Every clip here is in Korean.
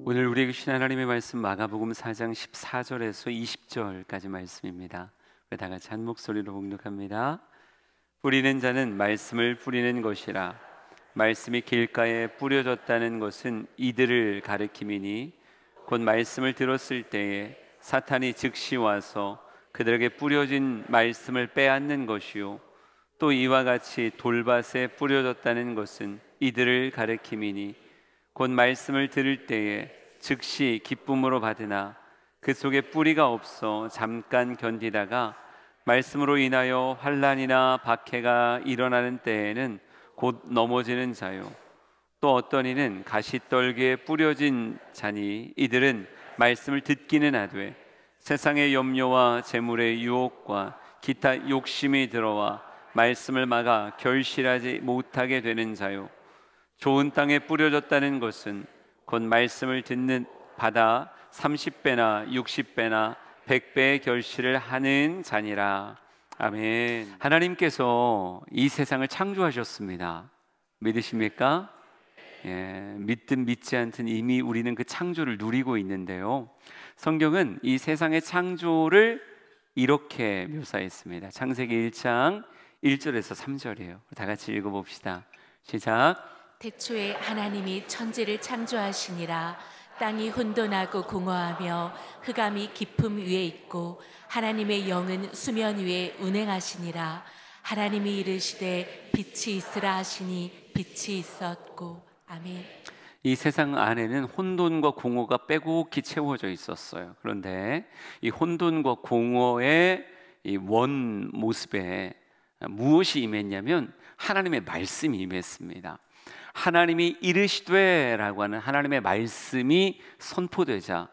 오늘 우리에게 주신 하나님의 말씀 마가복음 4장 14절에서 20절까지 말씀입니다. 우리 다 같이 한 목소리로 봉독합니다. 뿌리는 자는 말씀을 뿌리는 것이라. 말씀이 길가에 뿌려졌다는 것은 이들을 가리킴이니 곧 말씀을 들었을 때에 사탄이 즉시 와서 그들에게 뿌려진 말씀을 빼앗는 것이요, 또 이와 같이 돌밭에 뿌려졌다는 것은 이들을 가리킴이니 곧 말씀을 들을 때에 즉시 기쁨으로 받으나 그 속에 뿌리가 없어 잠깐 견디다가 말씀으로 인하여 환난이나 박해가 일어나는 때에는 곧 넘어지는 자요, 또 어떤 이는 가시떨기에 뿌려진 자니 이들은 말씀을 듣기는 하되 세상의 염려와 재물의 유혹과 기타 욕심이 들어와 말씀을 막아 결실하지 못하게 되는 자요, 좋은 땅에 뿌려졌다는 것은 곧 말씀을 듣는 받아 30배나 60배나 100배의 결실을 하는 자니라. 아멘. 하나님께서 이 세상을 창조하셨습니다. 믿으십니까? 예, 믿든 믿지 않든 이미 우리는 그 창조를 누리고 있는데요, 성경은 이 세상의 창조를 이렇게 묘사했습니다. 창세기 1장 1절에서 3절이에요. 다 같이 읽어봅시다. 시작. 태초에 하나님이 천지를 창조하시니라. 땅이 혼돈하고 공허하며 흑암이 깊음 위에 있고 하나님의 영은 수면 위에 운행하시니라. 하나님이 이르시되 빛이 있으라 하시니 빛이 있었고. 아멘. 이 세상 안에는 혼돈과 공허가 빼곡히 채워져 있었어요. 그런데 이 혼돈과 공허의 이 원 모습에 무엇이 임했냐면 하나님의 말씀이 임했습니다. 하나님이 이르시되라고 하는 하나님의 말씀이 선포되자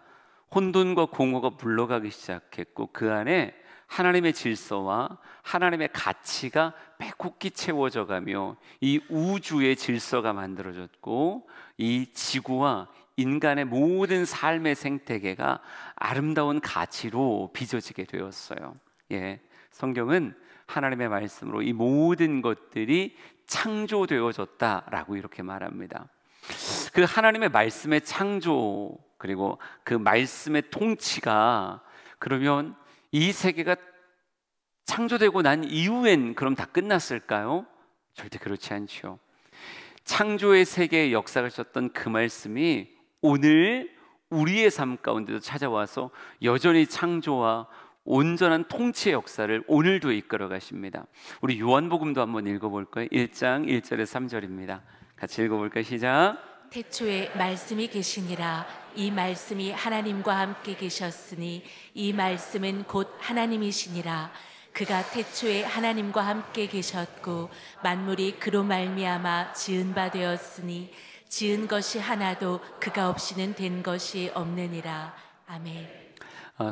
혼돈과 공허가 물러가기 시작했고, 그 안에 하나님의 질서와 하나님의 가치가 빼곡히 채워져 가며 이 우주의 질서가 만들어졌고, 이 지구와 인간의 모든 삶의 생태계가 아름다운 가치로 빚어지게 되었어요. 예, 성경은 하나님의 말씀으로 이 모든 것들이 창조되어졌다라고 이렇게 말합니다. 그 하나님의 말씀의 창조, 그리고 그 말씀의 통치가, 그러면 이 세계가 창조되고 난 이후엔 그럼 다 끝났을까요? 절대 그렇지 않죠. 창조의 세계의 역사를 썼던 그 말씀이 오늘 우리의 삶 가운데도 찾아와서 여전히 창조와 온전한 통치의 역사를 오늘도 이끌어 가십니다. 우리 요한복음도 한번 읽어볼까요? 1장 1절에서 3절입니다. 같이 읽어볼까요? 시작. 태초에 말씀이 계시니라. 이 말씀이 하나님과 함께 계셨으니 이 말씀은 곧 하나님이시니라. 그가 태초에 하나님과 함께 계셨고 만물이 그로 말미암아 지은 바 되었으니 지은 것이 하나도 그가 없이는 된 것이 없느니라. 아멘.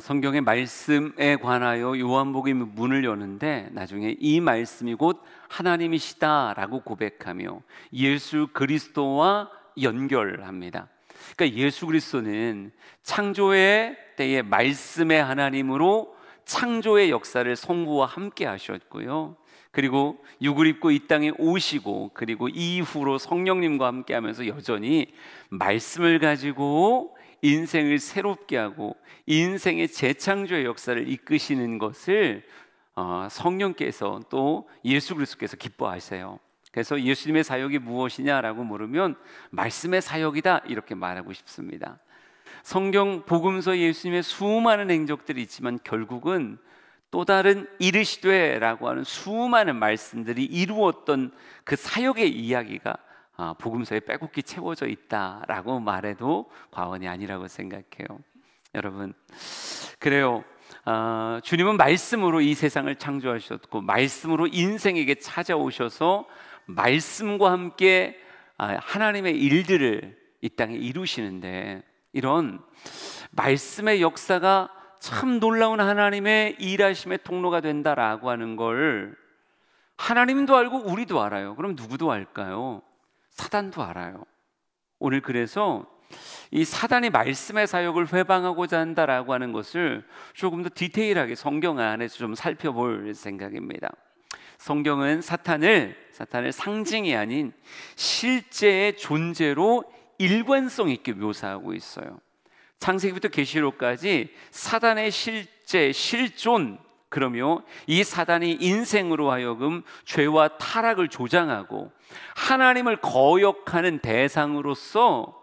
성경의 말씀에 관하여 요한복음이 문을 여는데, 나중에 이 말씀이 곧 하나님이시다라고 고백하며 예수 그리스도와 연결합니다. 그러니까 예수 그리스도는 창조의 때의 말씀의 하나님으로 창조의 역사를 성부와 함께 하셨고요, 그리고 육을 입고 이 땅에 오시고 그리고 이후로 성령님과 함께 하면서 여전히 말씀을 가지고 인생을 새롭게 하고 인생의 재창조의 역사를 이끄시는 것을 성령께서 또 예수 그리스도께서 기뻐하세요. 그래서 예수님의 사역이 무엇이냐라고 물으면 말씀의 사역이다, 이렇게 말하고 싶습니다. 성경 복음서 예수님의 수많은 행적들이 있지만 결국은 또 다른 이르시되라고 하는 수많은 말씀들이 이루었던 그 사역의 이야기가 복음서에 빼곡히 채워져 있다라고 말해도 과언이 아니라고 생각해요. 여러분, 그래요. 주님은 말씀으로 이 세상을 창조하셨고 말씀으로 인생에게 찾아오셔서 말씀과 함께 하나님의 일들을 이 땅에 이루시는데, 이런 말씀의 역사가 참 놀라운 하나님의 일하심의 통로가 된다라고 하는 걸 하나님도 알고 우리도 알아요. 그럼 누구도 알까요? 사단도 알아요. 오늘 그래서 이 사단이 말씀의 사역을 회방하고자 한다라고 하는 것을 조금 더 디테일하게 성경 안에서 좀 살펴볼 생각입니다. 성경은 사탄을 상징이 아닌 실제의 존재로 일관성 있게 묘사하고 있어요. 창세기부터 계시록까지 사단의 실제, 실존, 그러며 이 사단이 인생으로 하여금 죄와 타락을 조장하고 하나님을 거역하는 대상으로서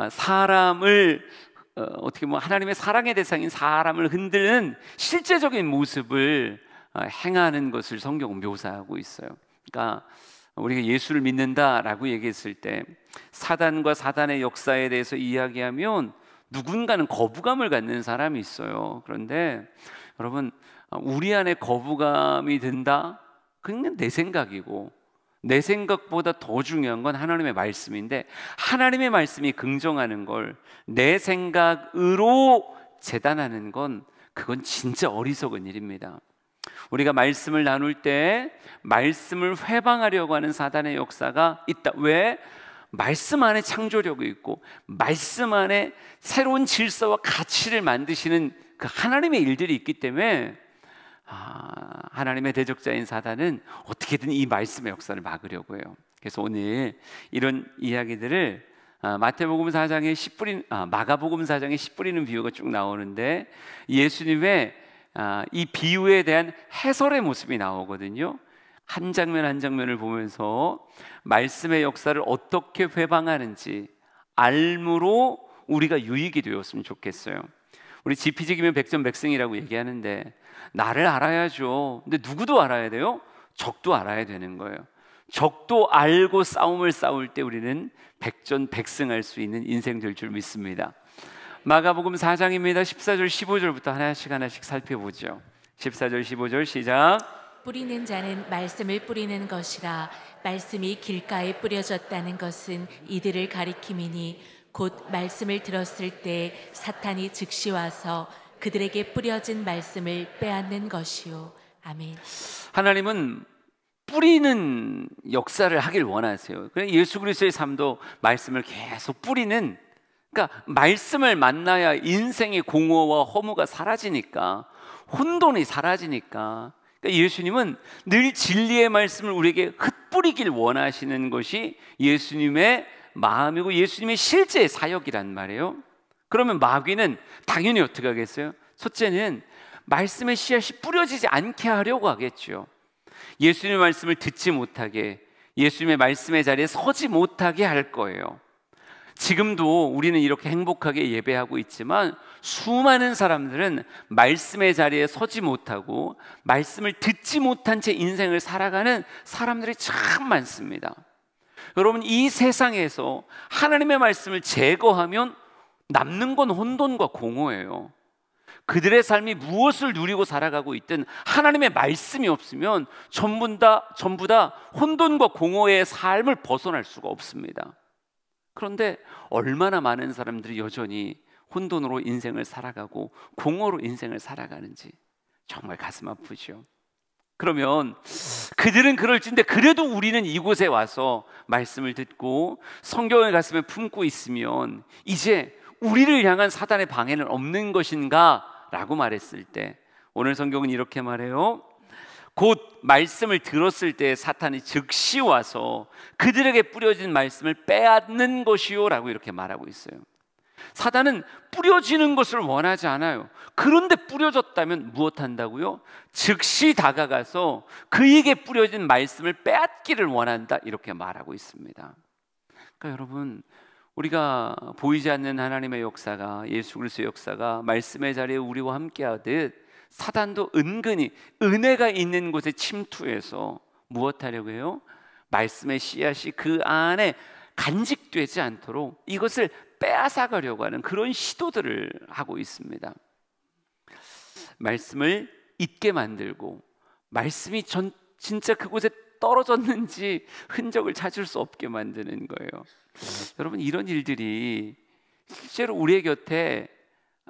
사람을 어떻게 보면 하나님의 사랑의 대상인 사람을 흔드는 실제적인 모습을 행하는 것을 성경은 묘사하고 있어요. 그러니까 우리가 예수를 믿는다라고 얘기했을 때 사단과 사단의 역사에 대해서 이야기하면 누군가는 거부감을 갖는 사람이 있어요. 그런데 여러분, 우리 안에 거부감이 든다? 그냥 내 생각이고 내 생각보다 더 중요한 건 하나님의 말씀인데, 하나님의 말씀이 긍정하는 걸 내 생각으로 재단하는 건 그건 진짜 어리석은 일입니다. 우리가 말씀을 나눌 때 말씀을 회방하려고 하는 사단의 역사가 있다. 왜? 말씀 안에 창조력이 있고 말씀 안에 새로운 질서와 가치를 만드시는 그 하나님의 일들이 있기 때문에 하나님의 대적자인 사단은 어떻게든 이 말씀의 역사를 막으려고 해요. 그래서 오늘 이런 이야기들을 마태복음 4장에 마가복음 4장에 씨 뿌리는 비유가 쭉 나오는데 예수님의 이 비유에 대한 해설의 모습이 나오거든요. 한 장면 한 장면을 보면서 말씀의 역사를 어떻게 회방하는지 알므로 우리가 유익이 되었으면 좋겠어요. 우리 지피지기면 백전백승이라고 얘기하는데 나를 알아야죠. 근데 누구도 알아야 돼요? 적도 알아야 되는 거예요. 적도 알고 싸움을 싸울 때 우리는 백전백승할 수 있는 인생 될 줄 믿습니다. 마가복음 4장입니다. 14절 15절부터 하나씩 살펴보죠. 14절 15절 시작. 뿌리는 자는 말씀을 뿌리는 것이라. 말씀이 길가에 뿌려졌다는 것은 이들을 가리킴이니 곧 말씀을 들었을 때 사탄이 즉시 와서 그들에게 뿌려진 말씀을 빼앗는 것이요. 아멘. 하나님은 뿌리는 역사를 하길 원하세요. 그래서 예수 그리스도의 삶도 말씀을 계속 뿌리는, 그러니까 말씀을 만나야 인생의 공허와 허무가 사라지니까, 혼돈이 사라지니까. 그러니까 예수님은 늘 진리의 말씀을 우리에게 흩뿌리길 원하시는 것이 예수님의 마음이고 예수님의 실제 사역이란 말이에요. 그러면 마귀는 당연히 어떻게 하겠어요? 첫째는 말씀의 씨앗이 뿌려지지 않게 하려고 하겠죠. 예수님의 말씀을 듣지 못하게, 예수님의 말씀의 자리에 서지 못하게 할 거예요. 지금도 우리는 이렇게 행복하게 예배하고 있지만 수많은 사람들은 말씀의 자리에 서지 못하고 말씀을 듣지 못한 채 인생을 살아가는 사람들이 참 많습니다. 여러분, 이 세상에서 하나님의 말씀을 제거하면 남는 건 혼돈과 공허예요. 그들의 삶이 무엇을 누리고 살아가고 있든 하나님의 말씀이 없으면 전부 다 혼돈과 공허의 삶을 벗어날 수가 없습니다. 그런데 얼마나 많은 사람들이 여전히 혼돈으로 인생을 살아가고 공허로 인생을 살아가는지 정말 가슴 아프죠. 그러면 그들은 그럴진데 그래도 우리는 이곳에 와서 말씀을 듣고 성경을 가슴에 품고 있으면 이제 우리를 향한 사단의 방해는 없는 것인가? 라고 말했을 때 오늘 성경은 이렇게 말해요. 곧 말씀을 들었을 때 사탄이 즉시 와서 그들에게 뿌려진 말씀을 빼앗는 것이요 라고 이렇게 말하고 있어요. 사단은 뿌려지는 것을 원하지 않아요. 그런데 뿌려졌다면 무엇한다고요? 즉시 다가가서 그에게 뿌려진 말씀을 빼앗기를 원한다, 이렇게 말하고 있습니다. 그러니까 여러분, 우리가 보이지 않는 하나님의 역사가, 예수 그리스도의 역사가 말씀의 자리에 우리와 함께하듯 사단도 은근히 은혜가 있는 곳에 침투해서 무엇하려고 해요? 말씀의 씨앗이 그 안에 간직되지 않도록 이것을 빼앗아가려고 하는 그런 시도들을 하고 있습니다. 말씀을 잊게 만들고 말씀이 진짜 그곳에 떨어졌는지 흔적을 찾을 수 없게 만드는 거예요. 여러분, 이런 일들이 실제로 우리의 곁에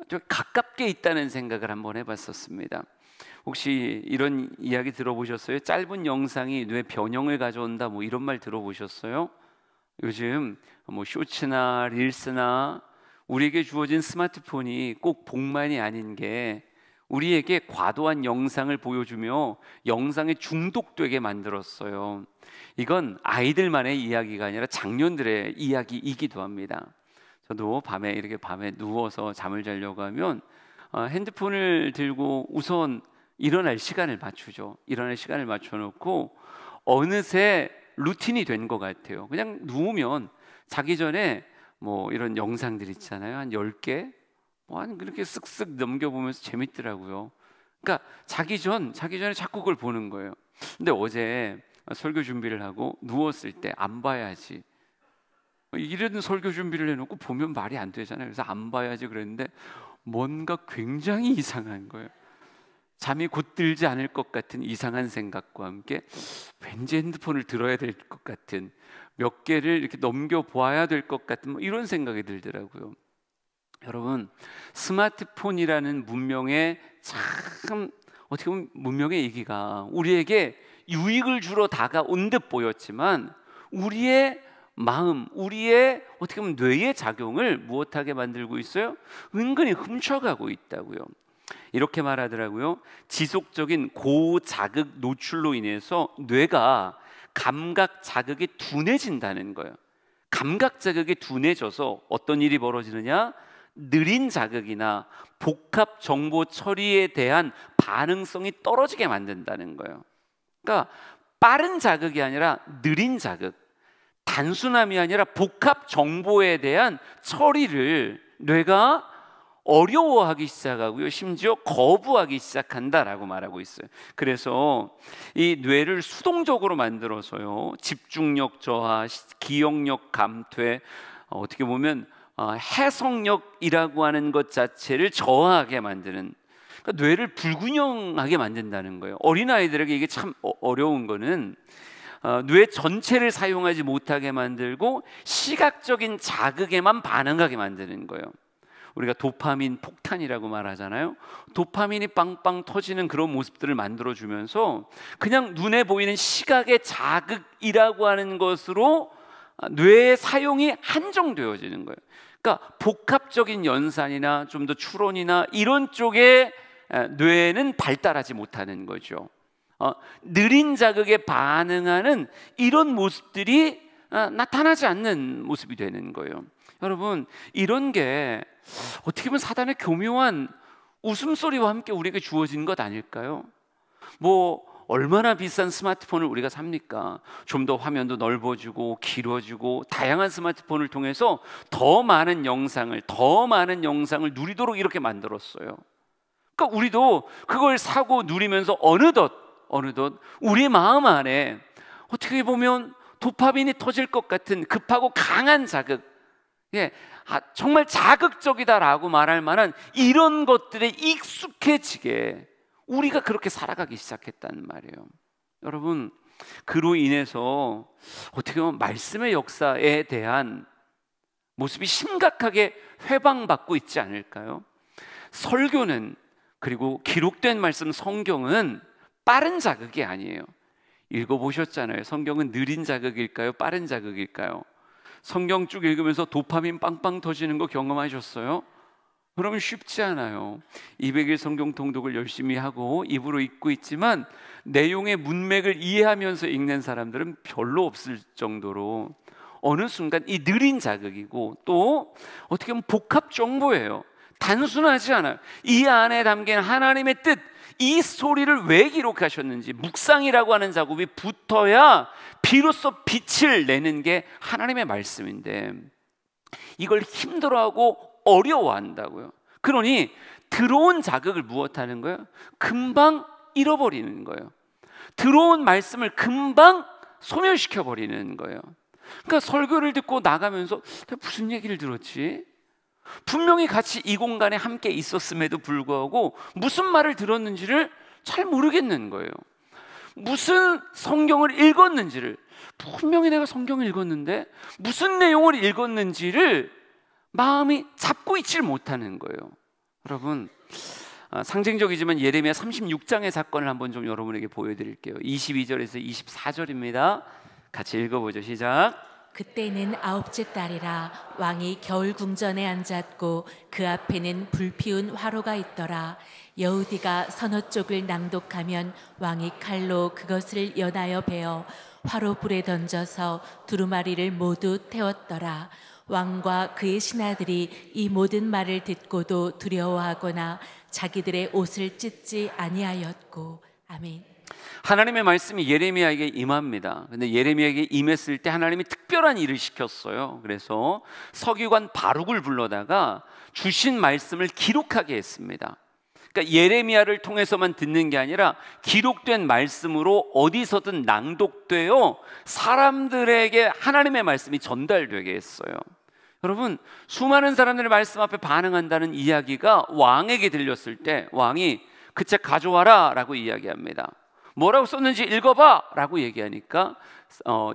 좀 가깝게 있다는 생각을 한번 해봤었습니다. 혹시 이런 이야기 들어보셨어요? 짧은 영상이 뇌 변형을 가져온다, 뭐 이런 말 들어보셨어요? 요즘 뭐 쇼츠나 릴스나 우리에게 주어진 스마트폰이 꼭 복만이 아닌 게 우리에게 과도한 영상을 보여주며 영상에 중독되게 만들었어요. 이건 아이들만의 이야기가 아니라 장년들의 이야기이기도 합니다. 저도 밤에 누워서 잠을 자려고 하면 핸드폰을 들고 우선 일어날 시간을 맞추죠. 일어날 시간을 맞춰놓고 어느새 루틴이 된 것 같아요. 그냥 누우면 자기 전에 뭐 이런 영상들 있잖아요. 한 10개 한 그렇게 쓱쓱 넘겨보면서 재밌더라고요. 그러니까 자기 전에 자꾸 그걸 보는 거예요. 근데 어제 설교 준비를 하고 누웠을 때 안 봐야지, 이런 설교 준비를 해놓고 보면 말이 안 되잖아요. 그래서 안 봐야지 그랬는데 뭔가 굉장히 이상한 거예요. 잠이 곧 들지 않을 것 같은 이상한 생각과 함께 왠지 핸드폰을 들어야 될 것 같은, 몇 개를 이렇게 넘겨보아야 될 것 같은 이런 생각이 들더라고요. 여러분, 스마트폰이라는 문명의 참 어떻게 보면 문명의 얘기가 우리에게 유익을 주러 다가온 듯 보였지만 우리의 마음, 우리의 어떻게 보면 뇌의 작용을 무엇하게 만들고 있어요? 은근히 훔쳐가고 있다고요. 이렇게 말하더라고요. 지속적인 고자극 노출로 인해서 뇌가 감각 자극에 둔해진다는 거예요. 감각 자극에 둔해져서 어떤 일이 벌어지느냐? 느린 자극이나 복합 정보 처리에 대한 반응성이 떨어지게 만든다는 거예요. 그러니까 빠른 자극이 아니라 느린 자극, 단순함이 아니라 복합 정보에 대한 처리를 뇌가 어려워하기 시작하고요, 심지어 거부하기 시작한다라고 말하고 있어요. 그래서 이 뇌를 수동적으로 만들어서요, 집중력 저하, 기억력 감퇴, 어떻게 보면 해석력이라고 하는 것 자체를 저하하게 만드는, 그러니까 뇌를 불균형하게 만든다는 거예요. 어린아이들에게 이게 참 어려운 거는 뇌 전체를 사용하지 못하게 만들고 시각적인 자극에만 반응하게 만드는 거예요. 우리가 도파민 폭탄이라고 말하잖아요. 도파민이 빵빵 터지는 그런 모습들을 만들어주면서 그냥 눈에 보이는 시각의 자극이라고 하는 것으로 뇌의 사용이 한정되어지는 거예요. 그러니까 복합적인 연산이나 좀 더 추론이나 이런 쪽에 뇌는 발달하지 못하는 거죠. 느린 자극에 반응하는 이런 모습들이 나타나지 않는 모습이 되는 거예요. 여러분, 이런 게 어떻게 보면 사단의 교묘한 웃음소리와 함께 우리에게 주어진 것 아닐까요? 뭐 얼마나 비싼 스마트폰을 우리가 삽니까? 좀 더 화면도 넓어지고 길어지고 다양한 스마트폰을 통해서 더 많은 영상을 누리도록 이렇게 만들었어요. 그러니까 우리도 그걸 사고 누리면서 어느덧 우리 마음 안에 어떻게 보면 도파민이 터질 것 같은 급하고 강한 자극, 정말 자극적이다라고 말할 만한 이런 것들에 익숙해지게 우리가 그렇게 살아가기 시작했단 말이에요. 여러분, 그로 인해서 어떻게 보면 말씀의 역사에 대한 모습이 심각하게 회방받고 있지 않을까요? 설교는, 그리고 기록된 말씀 성경은 빠른 자극이 아니에요. 읽어보셨잖아요. 성경은 느린 자극일까요? 빠른 자극일까요? 성경 쭉 읽으면서 도파민 빵빵 터지는 거 경험하셨어요? 그러면 쉽지 않아요. 200일 성경 통독을 열심히 하고 입으로 읽고 있지만 내용의 문맥을 이해하면서 읽는 사람들은 별로 없을 정도로 어느 순간 이 느린 자극이고, 또 어떻게 보면 복합 정보예요. 단순하지 않아요. 이 안에 담긴 하나님의 뜻, 이 소리를 왜 기록하셨는지 묵상이라고 하는 작업이 붙어야 비로소 빛을 내는 게 하나님의 말씀인데, 이걸 힘들어하고 어려워한다고요. 그러니 들어온 자극을 무엇하는 거예요? 금방 잃어버리는 거예요. 들어온 말씀을 금방 소멸시켜 버리는 거예요. 그러니까 설교를 듣고 나가면서 무슨 얘기를 들었지? 분명히 같이 이 공간에 함께 있었음에도 불구하고 무슨 말을 들었는지를 잘 모르겠는 거예요. 무슨 성경을 읽었는지를, 분명히 내가 성경을 읽었는데 무슨 내용을 읽었는지를 마음이 잡고 있질 못하는 거예요. 여러분, 상징적이지만 예레미야 36장의 사건을 한번 좀 여러분에게 보여드릴게요. 22절에서 24절입니다. 같이 읽어보죠. 시작. 그때는 아홉째 달이라. 왕이 겨울 궁전에 앉았고 그 앞에는 불피운 화로가 있더라. 여우디가 서너 쪽을 낭독하면 왕이 칼로 그것을 연하여 베어 화로 불에 던져서 두루마리를 모두 태웠더라. 왕과 그의 신하들이 이 모든 말을 듣고도 두려워하거나 자기들의 옷을 찢지 아니하였고. 아멘. 하나님의 말씀이 예레미야에게 임합니다. 근데 예레미야에게 임했을 때 하나님이 특별한 일을 시켰어요. 그래서 서기관 바룩을 불러다가 주신 말씀을 기록하게 했습니다. 그러니까 예레미야를 통해서만 듣는 게 아니라 기록된 말씀으로 어디서든 낭독되어 사람들에게 하나님의 말씀이 전달되게 했어요. 여러분, 수많은 사람들의 말씀 앞에 반응한다는 이야기가 왕에게 들렸을 때 왕이 그 책 가져와라 라고 이야기합니다. 뭐라고 썼는지 읽어봐 라고 얘기하니까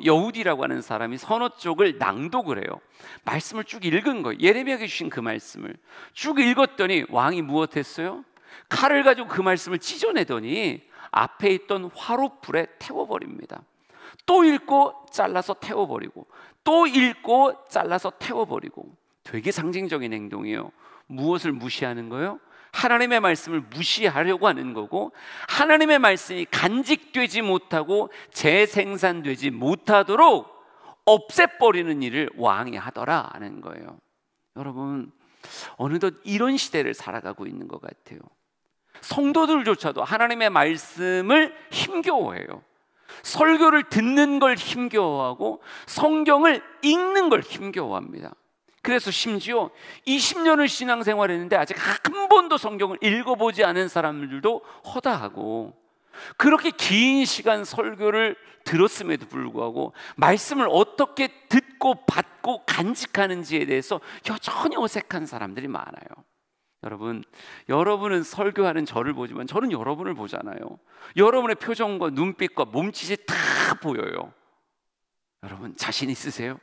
여우디라고 하는 사람이 서너 쪽을 낭독을 해요. 말씀을 쭉 읽은 거예요. 예레미야에게 주신 그 말씀을 쭉 읽었더니 왕이 무엇했어요? 칼을 가지고 그 말씀을 찢어내더니 앞에 있던 화롯불에 태워버립니다. 또 읽고 잘라서 태워버리고 또 읽고 잘라서 태워버리고. 되게 상징적인 행동이에요. 무엇을 무시하는 거예요? 하나님의 말씀을 무시하려고 하는 거고, 하나님의 말씀이 간직되지 못하고 재생산되지 못하도록 없애버리는 일을 왕이 하더라 하는 거예요. 여러분, 어느덧 이런 시대를 살아가고 있는 것 같아요. 성도들조차도 하나님의 말씀을 힘겨워해요. 설교를 듣는 걸 힘겨워하고 성경을 읽는 걸 힘겨워합니다. 그래서 심지어 20년을 신앙생활했는데 아직 한 번도 성경을 읽어보지 않은 사람들도 허다하고, 그렇게 긴 시간 설교를 들었음에도 불구하고 말씀을 어떻게 듣고 받고 간직하는지에 대해서 여전히 어색한 사람들이 많아요. 여러분, 여러분은 설교하는 저를 보지만 저는 여러분을 보잖아요. 여러분의 표정과 눈빛과 몸짓이 다 보여요. 여러분, 자신 있으세요?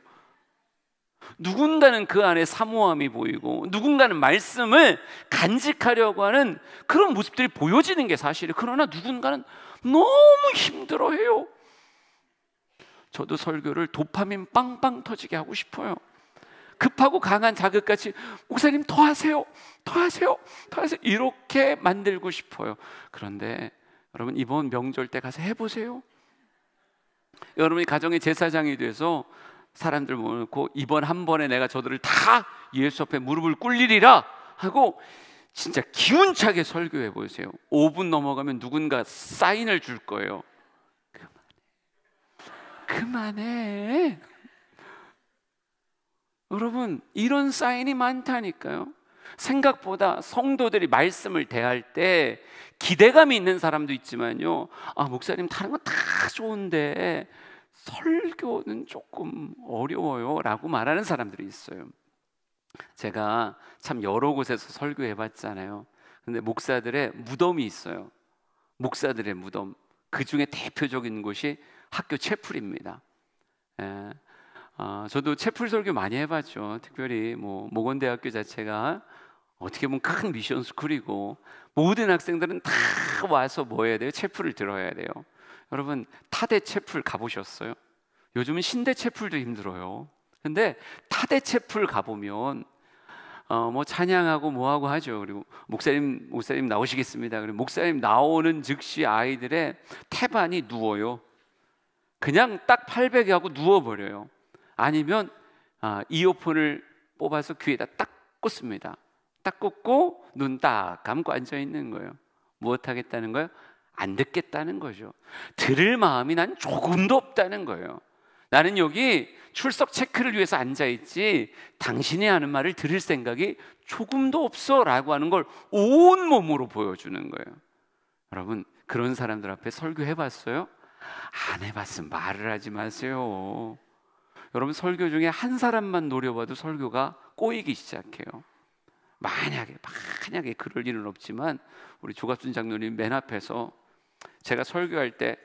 누군가는 그 안에 사모함이 보이고 누군가는 말씀을 간직하려고 하는 그런 모습들이 보여지는 게 사실이에요. 그러나 누군가는 너무 힘들어해요. 저도 설교를 도파민 빵빵 터지게 하고 싶어요. 급하고 강한 자극같이 목사님 더 하세요, 더 하세요, 더 하세요 이렇게 만들고 싶어요. 그런데 여러분, 이번 명절 때 가서 해보세요. 여러분이 가정의 제사장이 돼서 사람들 모아놓고 이번 한 번에 내가 저들을 다 예수 앞에 무릎을 꿇리리라 하고 진짜 기운차게 설교해 보세요. 5분 넘어가면 누군가 사인을 줄 거예요. 그만해. 여러분, 이런 사인이 많다니까요. 생각보다 성도들이 말씀을 대할 때 기대감이 있는 사람도 있지만요, 아, 목사님 다른 건 다 좋은데 설교는 조금 어려워요 라고 말하는 사람들이 있어요. 제가 참 여러 곳에서 설교해 봤잖아요. 근데 목사들의 무덤이 있어요. 목사들의 무덤, 그 중에 대표적인 곳이 학교 채플입니다. 저도 채플 설교 많이 해봤죠. 특별히 모건대학교 자체가 어떻게 보면 큰 미션 스쿨이고 모든 학생들은 다 와서 뭐 해야 돼요? 채플을 들어야 돼요. 여러분, 타대 채플 가보셨어요? 요즘은 신대 채플도 힘들어요. 근데 타대 채플 가보면 찬양하고 뭐하고 하죠. 그리고 목사님 나오시겠습니다. 그리고 목사님 나오는 즉시 아이들의 태반이 누워요. 그냥 딱 팔베개 하고 누워버려요. 아니면 이어폰을 뽑아서 귀에다 딱 꽂습니다. 딱 꽂고 눈 딱 감고 앉아있는 거예요. 무엇 하겠다는 거예요? 안 듣겠다는 거죠. 들을 마음이 난 조금도 없다는 거예요. 나는 여기 출석 체크를 위해서 앉아있지 당신이 하는 말을 들을 생각이 조금도 없어 라고 하는 걸 온몸으로 보여주는 거예요. 여러분, 그런 사람들 앞에 설교해봤어요? 안 해봤으면 말을 하지 마세요. 여러분, 설교 중에 한 사람만 노려봐도 설교가 꼬이기 시작해요. 만약에 그럴 일은 없지만 우리 조갑순 장로님 맨 앞에서 제가 설교할 때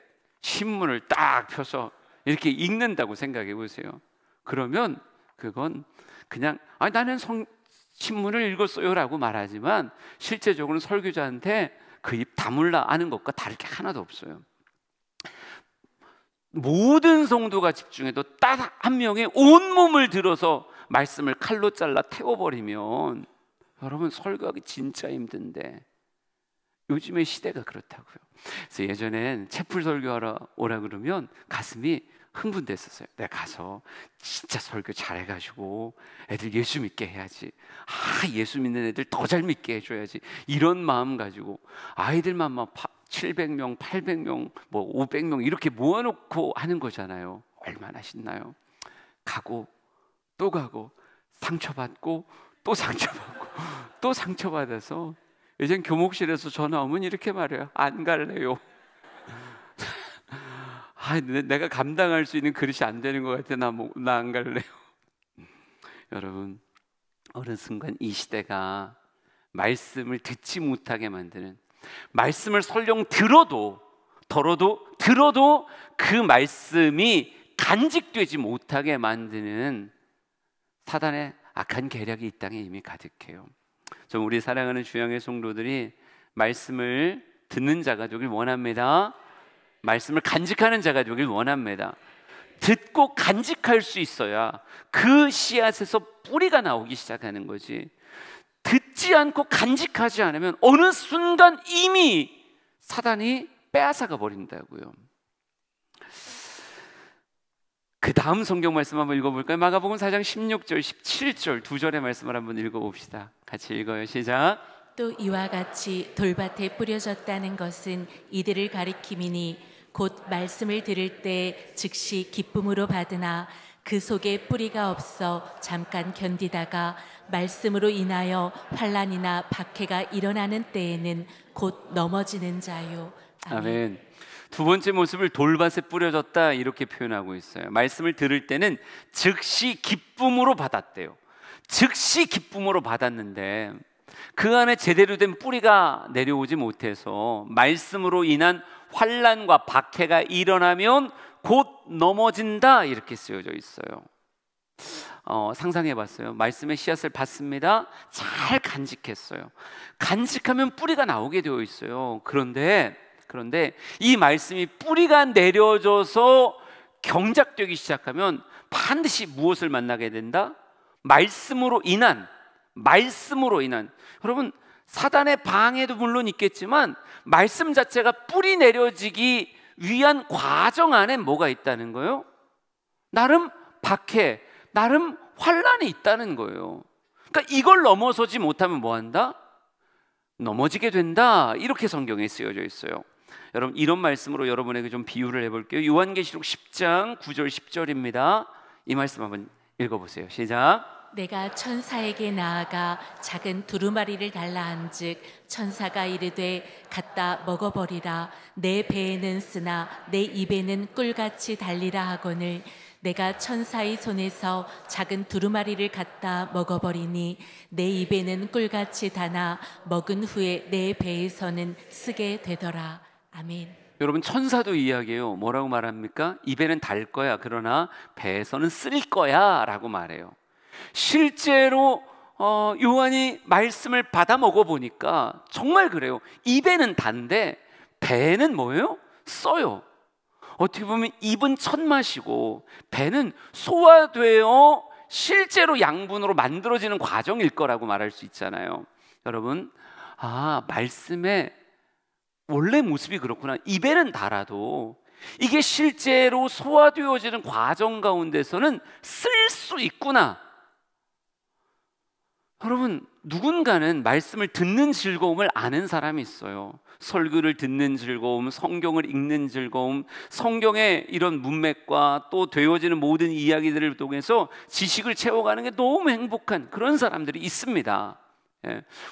신문을 딱 펴서 이렇게 읽는다고 생각해 보세요. 그러면 그건 그냥 나는 신문을 읽었어요 라고 말하지만 실제적으로는 설교자한테 그 입 다물라 아는 것과 다를 게 하나도 없어요. 모든 성도가 집중해도 딱 한 명의 온몸을 들어서 말씀을 칼로 잘라 태워버리면 여러분 설교하기 진짜 힘든데 요즘의 시대가 그렇다고요. 그래서 예전엔 채플 설교하러 오라 그러면 가슴이 흥분됐었어요. 내가 가서 진짜 설교 잘해가지고 애들 예수 믿게 해야지. 예수 믿는 애들 더 잘 믿게 해줘야지. 이런 마음 가지고 아이들만 막 700명, 800명, 뭐 500명 이렇게 모아놓고 하는 거잖아요. 얼마나 신나요. 가고 또 가고 상처받고 또 상처받고 또 상처받아서 예전 교목실에서 전화 오면 이렇게 말해요. 안 갈래요. 내가 감당할 수 있는 그릇이 안 되는 것 같아. 나 안 갈래요. 여러분, 어느 순간 이 시대가 말씀을 듣지 못하게 만드는, 말씀을 설령 들어도 그 말씀이 간직되지 못하게 만드는 사단의 악한 계략이 이 땅에 이미 가득해요. 좀 우리 사랑하는 주양의 성도들이 말씀을 듣는 자가 되길 원합니다. 말씀을 간직하는 자가 되길 원합니다. 듣고 간직할 수 있어야 그 씨앗에서 뿌리가 나오기 시작하는 거지. 듣지 않고 간직하지 않으면 어느 순간 이미 사단이 빼앗아가 버린다고요. 그 다음 성경 말씀 한번 읽어볼까요? 마가복음 4장 16절, 17절 두 절의 말씀을 한번 읽어봅시다. 같이 읽어요. 시작. 또 이와 같이 돌밭에 뿌려졌다는 것은 이들을 가리킴이니 곧 말씀을 들을 때 즉시 기쁨으로 받으나 그 속에 뿌리가 없어 잠깐 견디다가 말씀으로 인하여 환난이나 박해가 일어나는 때에는 곧 넘어지는 자요. 아멘. 두 번째 모습을 돌밭에 뿌려졌다 이렇게 표현하고 있어요. 말씀을 들을 때는 즉시 기쁨으로 받았대요. 즉시 기쁨으로 받았는데 그 안에 제대로 된 뿌리가 내려오지 못해서 말씀으로 인한 환난과 박해가 일어나면 곧 넘어진다 이렇게 쓰여져 있어요. 상상해봤어요. 말씀의 씨앗을 받습니다. 잘 간직했어요. 간직하면 뿌리가 나오게 되어 있어요. 그런데 이 말씀이 뿌리가 내려져서 경작되기 시작하면 반드시 무엇을 만나게 된다? 말씀으로 인한 여러분, 사단의 방해도 물론 있겠지만 말씀 자체가 뿌리 내려지기 위한 과정 안에 뭐가 있다는 거예요? 나름 박해, 나름 환난이 있다는 거예요. 그러니까 이걸 넘어서지 못하면 뭐 한다? 넘어지게 된다. 이렇게 성경에 쓰여져 있어요. 여러분, 이런 말씀으로 여러분에게 좀 비유를 해볼게요. 요한계시록 10장 9절 10절입니다. 이 말씀 한번 읽어보세요. 시작. 내가 천사에게 나아가 작은 두루마리를 달라 한즉 천사가 이르되 갖다 먹어버리라. 내 배에는 쓰나 내 입에는 꿀같이 달리라 하거늘 내가 천사의 손에서 작은 두루마리를 갖다 먹어버리니 내 입에는 꿀같이 다나 먹은 후에 내 배에서는 쓰게 되더라. 아멘. 여러분, 천사도 이야기해요. 뭐라고 말합니까? 입에는 달 거야. 그러나 배에서는 쓸 거야 라고 말해요. 실제로 요한이 말씀을 받아 먹어보니까 정말 그래요. 입에는 단데 배는 뭐예요? 써요. 어떻게 보면 입은 첫맛이고 배는 소화되어 실제로 양분으로 만들어지는 과정일 거라고 말할 수 있잖아요. 여러분, 말씀의 원래 모습이 그렇구나. 입에는 달아도 이게 실제로 소화되어지는 과정 가운데서는 쓸 수 있구나. 여러분, 누군가는 말씀을 듣는 즐거움을 아는 사람이 있어요. 설교를 듣는 즐거움, 성경을 읽는 즐거움, 성경의 이런 문맥과 또 되어지는 모든 이야기들을 통해서 지식을 채워가는 게 너무 행복한 그런 사람들이 있습니다.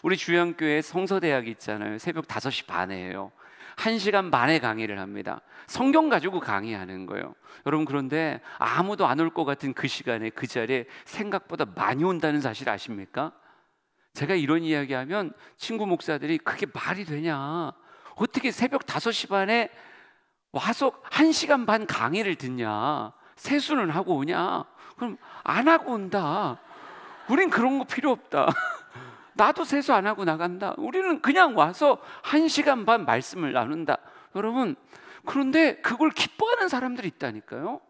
우리 주양교회 성서대학이 있잖아요. 새벽 5시 반에 해요. 1시간 반의 강의를 합니다. 성경 가지고 강의하는 거예요. 여러분, 그런데 아무도 안 올 것 같은 그 시간에 그 자리에 생각보다 많이 온다는 사실 아십니까? 제가 이런 이야기하면 친구 목사들이 그게 말이 되냐, 어떻게 새벽 5시 반에 와서 1시간 반 강의를 듣냐, 세수는 하고 오냐? 그럼 안 하고 온다. 우린 그런 거 필요 없다. 나도 세수 안 하고 나간다. 우리는 그냥 와서 1시간 반 말씀을 나눈다. 여러분, 그런데 그걸 기뻐하는 사람들이 있다니까요.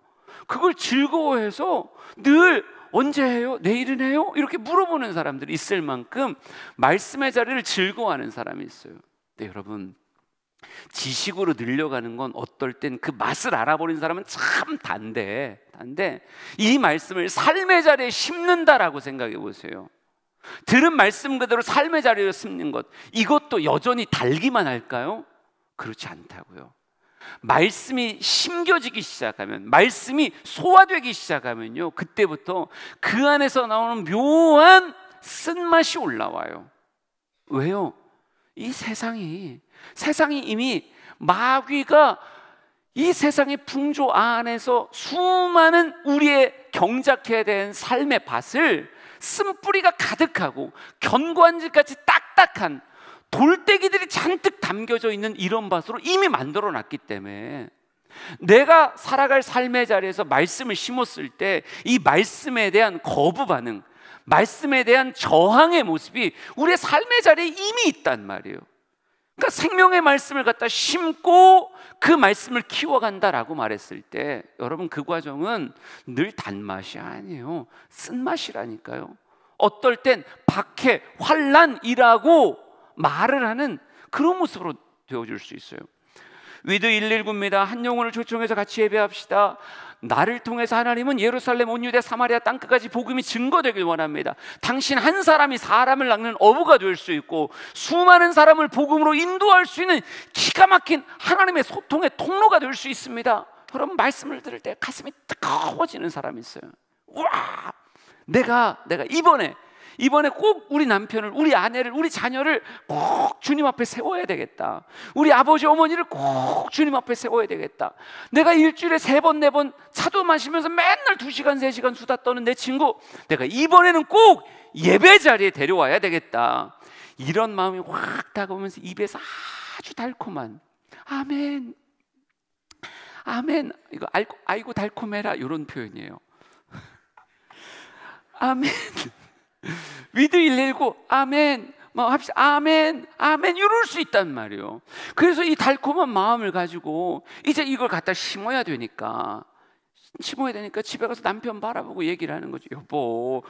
그걸 즐거워해서 늘 언제 해요? 내일은 해요? 이렇게 물어보는 사람들이 있을 만큼 말씀의 자리를 즐거워하는 사람이 있어요. 네, 여러분, 지식으로 늘려가는 건 어떨 땐 그 맛을 알아버린 사람은 참 단데 이 말씀을 삶의 자리에 심는다라고 생각해 보세요. 들은 말씀 그대로 삶의 자리에 심는 것, 이것도 여전히 달기만 할까요? 그렇지 않다고요. 말씀이 심겨지기 시작하면, 말씀이 소화되기 시작하면요, 그때부터 그 안에서 나오는 묘한 쓴맛이 올라와요. 왜요? 이 세상이 이미 마귀가 이 세상의 풍조 안에서 수많은 우리의 경작해야 되는 삶의 밭을 쓴뿌리가 가득하고 견고한지까지 딱딱한 돌떼기들이 잔뜩 담겨져 있는 이런 밭으로 이미 만들어 놨기 때문에 내가 살아갈 삶의 자리에서 말씀을 심었을 때 이 말씀에 대한 거부 반응, 말씀에 대한 저항의 모습이 우리의 삶의 자리에 이미 있단 말이에요. 그러니까 생명의 말씀을 갖다 심고 그 말씀을 키워간다라고 말했을 때 여러분, 그 과정은 늘 단맛이 아니에요. 쓴맛이라니까요. 어떨 땐 박해, 환란이라고 말을 하는 그런 모습으로 되어줄 수 있어요. 위드 119입니다. 한 영혼을 초청해서 같이 예배합시다. 나를 통해서 하나님은 예루살렘, 온 유대, 사마리아 땅끝까지 복음이 증거되길 원합니다. 당신 한 사람이 사람을 낚는 어부가 될 수 있고 수많은 사람을 복음으로 인도할 수 있는 기가 막힌 하나님의 소통의 통로가 될 수 있습니다. 여러분, 말씀을 들을 때 가슴이 뜨거워지는 사람이 있어요. 와, 내가 이번에 꼭 우리 남편을, 우리 아내를, 우리 자녀를 꼭 주님 앞에 세워야 되겠다. 우리 아버지 어머니를 꼭 주님 앞에 세워야 되겠다. 내가 일주일에 3번 4번 차도 마시면서 맨날 2시간 3시간 수다 떠는 내 친구, 내가 이번에는 꼭 예배 자리에 데려와야 되겠다. 이런 마음이 확 다가오면서 입에서 아주 달콤한 아멘, 아멘, 이거 아이고 달콤해라, 이런 표현이에요. 아멘. 위드 119 아멘, 뭐 합시다. 아멘, 아멘, 이럴 수 있단 말이에요. 그래서 이 달콤한 마음을 가지고 이제 이걸 갖다 심어야 되니까 집에 가서 남편 바라보고 얘기를 하는 거죠. 여보,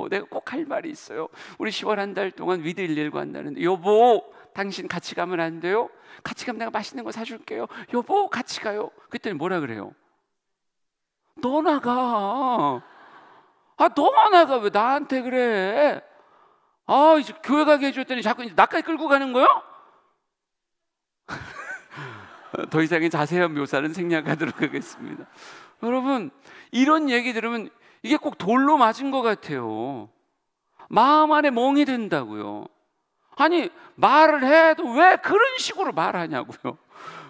내가 꼭 할 말이 있어요. 우리 10월 한 달 동안 위드 119 한다는데, 여보, 당신 같이 가면 안 돼요? 같이 가면 내가 맛있는 거 사줄게요. 여보, 같이 가요. 그랬더니 뭐라 그래요? 너 나가. 너만 나가, 왜 나한테 그래? 이제 교회 가게 해줬더니 자꾸 나까지 끌고 가는 거요? 더 이상의 자세한 묘사는 생략하도록 하겠습니다. 여러분, 이런 얘기 들으면 이게 꼭 돌로 맞은 것 같아요. 마음 안에 멍이 든다고요. 아니, 말을 해도 왜 그런 식으로 말하냐고요.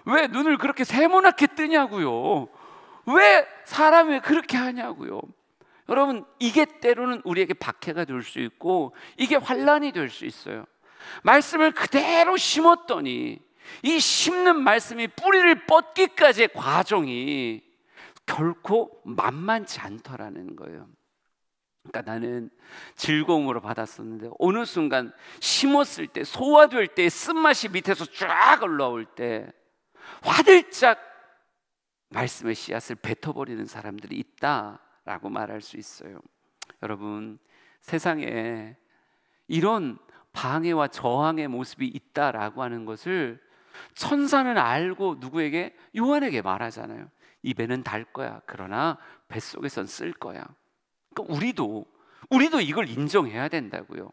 왜 눈을 그렇게 세모나게 뜨냐고요. 왜 사람이 그렇게 하냐고요. 여러분, 이게 때로는 우리에게 박해가 될 수 있고 이게 환란이 될 수 있어요. 말씀을 그대로 심었더니 이 심는 말씀이 뿌리를 뻗기까지의 과정이 결코 만만치 않더라는 거예요. 그러니까 나는 즐거움으로 받았었는데 어느 순간 심었을 때, 소화될 때, 쓴맛이 밑에서 쫙 올라올 때 화들짝 말씀의 씨앗을 뱉어버리는 사람들이 있다라고 말할 수 있어요. 여러분, 세상에 이런 방해와 저항의 모습이 있다라고 하는 것을 천사는 알고 누구에게? 요한에게 말하잖아요. 입에는 달 거야. 그러나 뱃속에선 쓸 거야. 그러니까 우리도 이걸 인정해야 된다고요.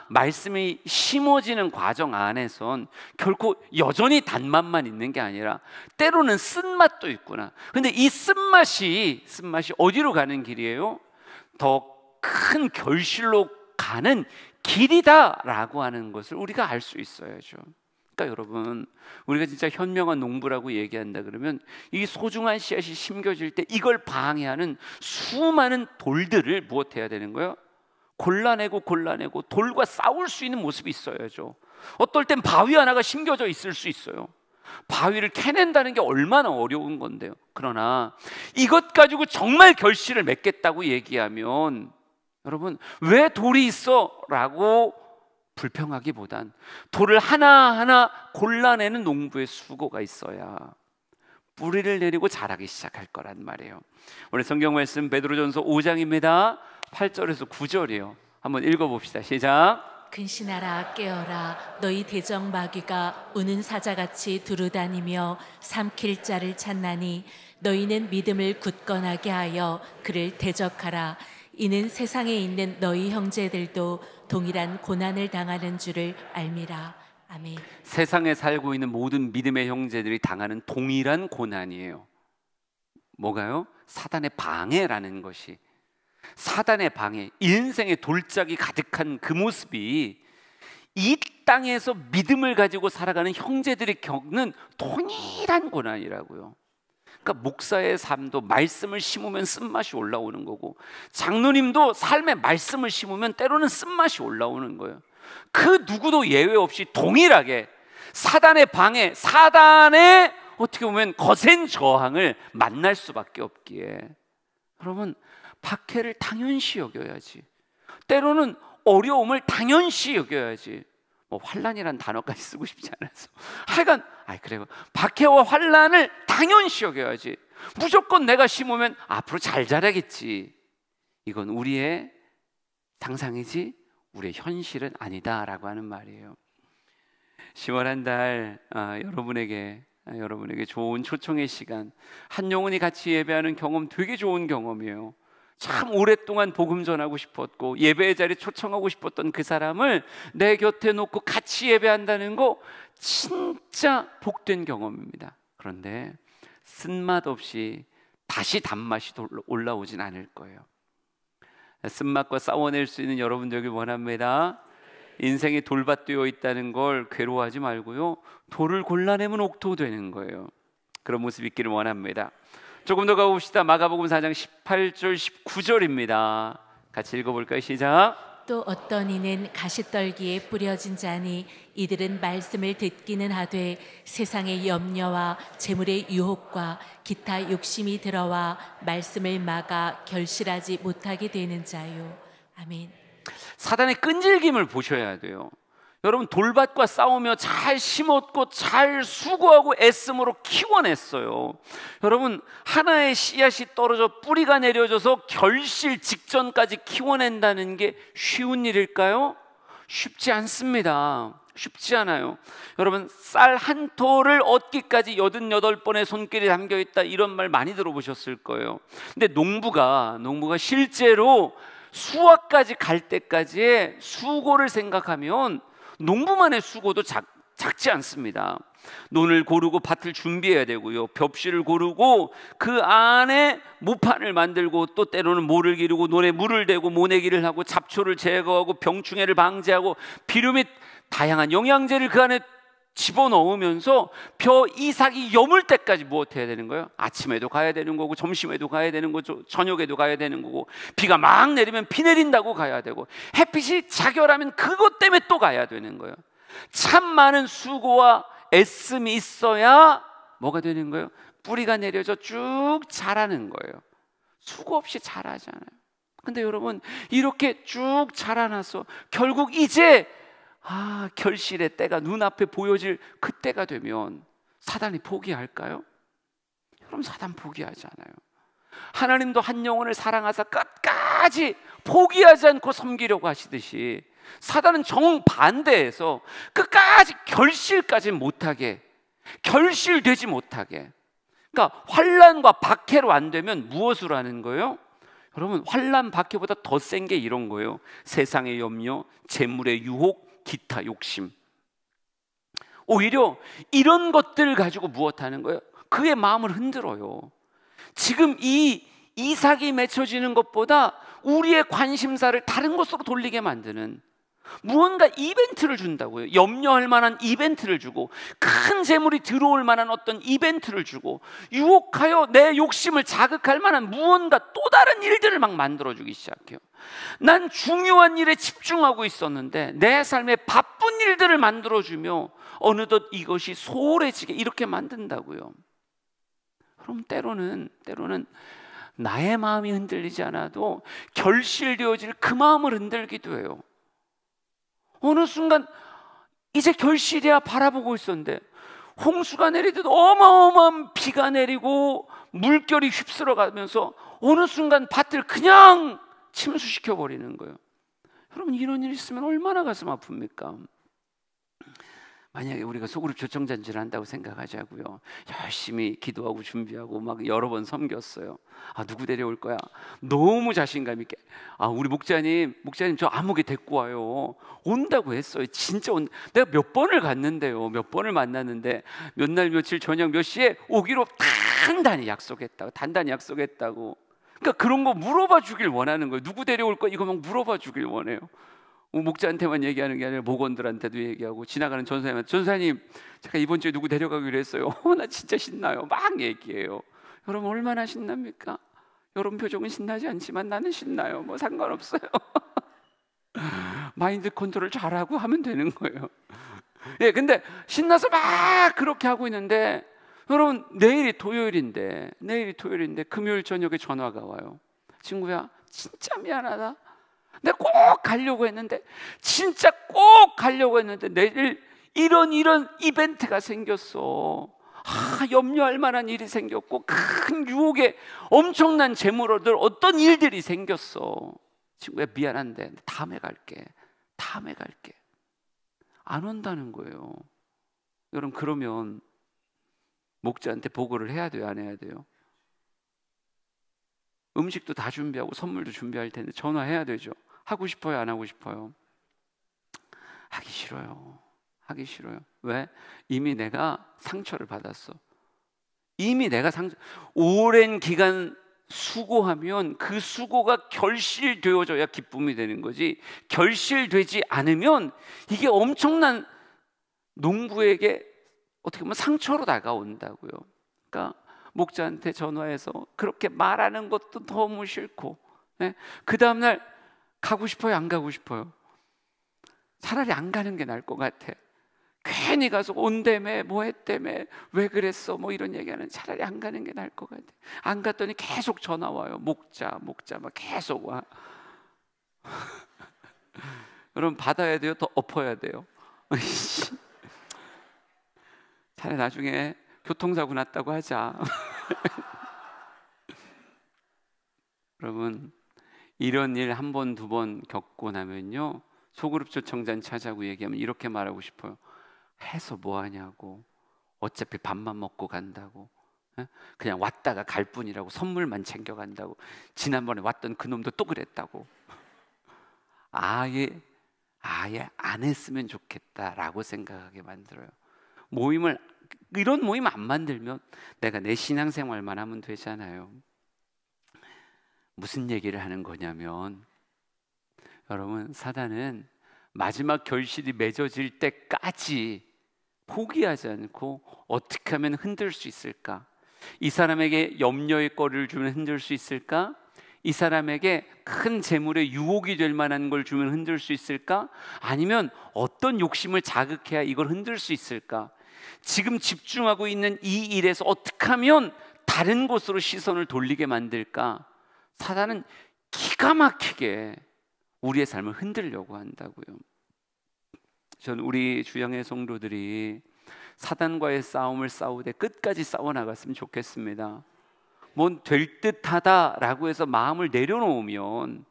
말씀이 심어지는 과정 안에선 결코 여전히 단맛만 있는 게 아니라 때로는 쓴맛도 있구나. 근데 이 쓴맛이 어디로 가는 길이에요? 더 큰 결실로 가는 길이다라고 하는 것을 우리가 알 수 있어야죠. 그러니까 여러분, 우리가 진짜 현명한 농부라고 얘기한다 그러면 이 소중한 씨앗이 심겨질 때 이걸 방해하는 수많은 돌들을 무엇해야 되는 거예요? 골라내고 돌과 싸울 수 있는 모습이 있어야죠. 어떨 땐 바위 하나가 심겨져 있을 수 있어요. 바위를 캐낸다는 게 얼마나 어려운 건데요. 그러나 이것 가지고 정말 결실을 맺겠다고 얘기하면 여러분, 왜 돌이 있어? 라고 불평하기보단 돌을 하나하나 골라내는 농부의 수고가 있어야 뿌리를 내리고 자라기 시작할 거란 말이에요. 오늘 성경 말씀 베드로전서 5장입니다. 8절에서 9절이에요. 한번 읽어봅시다. 시작. 근신하라 깨어라 너희 대적 마귀가 우는 사자같이 두루다니며 삼킬 자를 찾나니 너희는 믿음을 굳건하게 하여 그를 대적하라. 이는 세상에 있는 너희 형제들도 동일한 고난을 당하는 줄을 알미라. 아멘. 세상에 살고 있는 모든 믿음의 형제들이 당하는 동일한 고난이에요. 뭐가요? 사단의 방해라는 것이. 사단의 방해, 인생의 돌짝이 가득한 그 모습이 이 땅에서 믿음을 가지고 살아가는 형제들이 겪는 동일한 고난이라고요. 그러니까 목사의 삶도 말씀을 심으면 쓴맛이 올라오는 거고, 장로님도 삶의 말씀을 심으면 때로는 쓴맛이 올라오는 거예요. 그 누구도 예외 없이 동일하게 사단의 방해, 사단의 어떻게 보면 거센 저항을 만날 수밖에 없기에, 여러분 박해를 당연시 여겨야지, 때로는 어려움을 당연시 여겨야지. 뭐 환난이란 단어까지 쓰고 싶지 않아서 하여간 그래요. 박해와 환난을 당연시 여겨야지. 무조건 내가 심으면 앞으로 잘 자라겠지. 이건 우리의 상상이지 우리의 현실은 아니다라고 하는 말이에요. 10월 한 달 여러분에게 좋은 초청의 시간, 한 영혼이 같이 예배하는 경험 되게 좋은 경험이에요. 참 오랫동안 복음 전하고 싶었고 예배의 자리에 초청하고 싶었던 그 사람을 내 곁에 놓고 같이 예배한다는 거 진짜 복된 경험입니다. 그런데 쓴맛 없이 다시 단맛이 올라오진 않을 거예요. 쓴맛과 싸워낼 수 있는 여러분 되길 원합니다. 인생이 돌밭되어 있다는 걸 괴로워하지 말고요, 돌을 골라내면 옥토 되는 거예요. 그런 모습 있기를 원합니다. 조금 더 가봅시다. 마가복음 4장 18절 19절입니다. 같이 읽어볼까요? 시작. 또 어떤 이는 가시떨기에 뿌려진 자니 이들은 말씀을 듣기는 하되 세상의 염려와 재물의 유혹과 기타 욕심이 들어와 말씀을 막아 결실하지 못하게 되는 자요. 아멘. 사단의 끈질김을 보셔야 돼요. 여러분 돌밭과 싸우며 잘 심었고 잘 수고하고 애씀으로 키워냈어요. 여러분 하나의 씨앗이 떨어져 뿌리가 내려져서 결실 직전까지 키워낸다는 게 쉬운 일일까요? 쉽지 않습니다. 쉽지 않아요. 여러분 쌀 한 톨을 얻기까지 88번의 손길이 담겨있다, 이런 말 많이 들어보셨을 거예요. 근데 농부가 실제로 수확까지 갈 때까지의 수고를 생각하면 농부만의 수고도 작지 않습니다. 논을 고르고 밭을 준비해야 되고요, 벽실을 고르고 그 안에 모판을 만들고, 또 때로는 모를 기르고 논에 물을 대고 모내기를 하고 잡초를 제거하고 병충해를 방지하고 비료 및 다양한 영양제를 그 안에 집어넣으면서 벼 이삭이 여물 때까지 무엇해야 되는 거예요? 아침에도 가야 되는 거고 점심에도 가야 되는 거죠. 저녁에도 가야 되는 거고, 비가 막 내리면 비 내린다고 가야 되고, 햇빛이 자결하면 그것 때문에 또 가야 되는 거예요. 참 많은 수고와 애씀이 있어야 뭐가 되는 거예요? 뿌리가 내려져 쭉 자라는 거예요. 수고 없이 자라잖아요. 근데 여러분 이렇게 쭉 자라나서 결국 이제 결실의 때가 눈앞에 보여질 그때가 되면 사단이 포기할까요? 그럼 사단 포기하지 않아요. 하나님도 한 영혼을 사랑하사 끝까지 포기하지 않고 섬기려고 하시듯이 사단은 정반대해서 끝까지 결실까지 못하게, 결실되지 못하게, 그러니까 환난과 박해로 안 되면 무엇으로 하는 거예요? 여러분 환난 박해보다 더 센 게 이런 거예요. 세상의 염려, 재물의 유혹, 기타 욕심. 오히려 이런 것들을 가지고 무엇하는 거예요? 그의 마음을 흔들어요. 지금 이 이삭이 맺혀지는 것보다 우리의 관심사를 다른 곳으로 돌리게 만드는 무언가 이벤트를 준다고요. 염려할 만한 이벤트를 주고, 큰 재물이 들어올 만한 어떤 이벤트를 주고, 유혹하여 내 욕심을 자극할 만한 무언가 또 다른 일들을 막 만들어주기 시작해요. 난 중요한 일에 집중하고 있었는데 내 삶에 바쁜 일들을 만들어주며 어느덧 이것이 소홀해지게 이렇게 만든다고요. 그럼 때로는 나의 마음이 흔들리지 않아도 결실되어질 그 마음을 흔들기도 해요. 어느 순간 이제 결실이야 바라보고 있었는데 홍수가 내리듯 어마어마한 비가 내리고 물결이 휩쓸어 가면서 어느 순간 밭을 그냥 침수시켜 버리는 거예요. 여러분, 이런 일이 있으면 얼마나 가슴 아픕니까? 만약에 우리가 소그룹 초청잔치를 한다고 생각하자고요. 열심히 기도하고 준비하고 막 여러 번 섬겼어요. 누구 데려올 거야? 너무 자신감 있게, 우리 목자님 저 아무개 데리고 와요. 온다고 했어요. 진짜 내가 몇 번을 갔는데요, 몇 번을 만났는데 몇 날 며칠 저녁 몇 시에 오기로 단단히 약속했다고. 그러니까 그런 거 물어봐 주길 원하는 거예요. 누구 데려올 거야? 이거 막 물어봐 주길 원해요. 목자한테만 얘기하는 게 아니라 목원들한테도 얘기하고, 지나가는 전사님한테, 전사님 제가 이번 주에 누구 데려가기로 했어요. 나 진짜 신나요. 막 얘기해요. 여러분, 얼마나 신납니까? 여러분 표정은 신나지 않지만 나는 신나요. 뭐 상관없어요. 마인드 컨트롤 잘하고 하면 되는 거예요. 예, 근데 신나서 막 그렇게 하고 있는데, 여러분, 내일이 토요일인데 금요일 저녁에 전화가 와요. 친구야, 진짜 미안하다. 내가 꼭 가려고 했는데, 내일 이런 이벤트가 생겼어. 염려할 만한 일이 생겼고, 큰 유혹에 엄청난 재물 얻을 어떤 일들이 생겼어. 친구야, 미안한데 다음에 갈게. 안 온다는 거예요. 여러분, 그러면 목자한테 보고를 해야 돼요, 안 해야 돼요? 음식도 다 준비하고 선물도 준비할 텐데 전화해야 되죠. 하고 싶어요, 안 하고 싶어요? 하기 싫어요. 왜? 이미 내가 상처를 받았어. 오랜 기간 수고하면 그 수고가 결실되어져야 기쁨이 되는 거지, 결실되지 않으면 이게 엄청난 농부에게 어떻게 보면 상처로 다가온다고요. 그러니까 목자한테 전화해서 그렇게 말하는 것도 너무 싫고, 그 다음날 가고 싶어요, 안 가고 싶어요? 차라리 안 가는 게 나을 것 같아. 괜히 가서 온다며, 뭐 했다며, 왜 그랬어, 뭐 이런 얘기하는, 차라리 안 가는 게 나을 것 같아. 안 갔더니 계속 전화 와요. 목자 막 계속 와. 여러분, 받아야 돼요, 더 엎어야 돼요? 차라리 나중에 교통사고 났다고 하자. 여러분, 이런 일 한 번, 두 번 겪고 나면요, 소그룹 초청잔치 하자고 얘기하면 이렇게 말하고 싶어요. 해서 뭐 하냐고. 어차피 밥만 먹고 간다고. 그냥 왔다가 갈 뿐이라고. 선물만 챙겨간다고. 지난번에 왔던 그 놈도 또 그랬다고. 아예 안 했으면 좋겠다라고 생각하게 만들어요. 이런 모임 안 만들면 내가 내 신앙생활만 하면 되잖아요. 무슨 얘기를 하는 거냐면, 여러분, 사단은 마지막 결실이 맺어질 때까지 포기하지 않고 어떻게 하면 흔들 수 있을까? 이 사람에게 염려의 거리를 주면 흔들 수 있을까? 이 사람에게 큰 재물의 유혹이 될 만한 걸 주면 흔들 수 있을까? 아니면 어떤 욕심을 자극해야 이걸 흔들 수 있을까? 지금 집중하고 있는 이 일에서 어떻게 하면 다른 곳으로 시선을 돌리게 만들까? 사단은 기가 막히게 우리의 삶을 흔들려고 한다고요. 저는 우리 주양의 성도들이 사단과의 싸움을 싸우되 끝까지 싸워나갔으면 좋겠습니다. 뭔 될 듯하다라고 해서 마음을 내려놓으면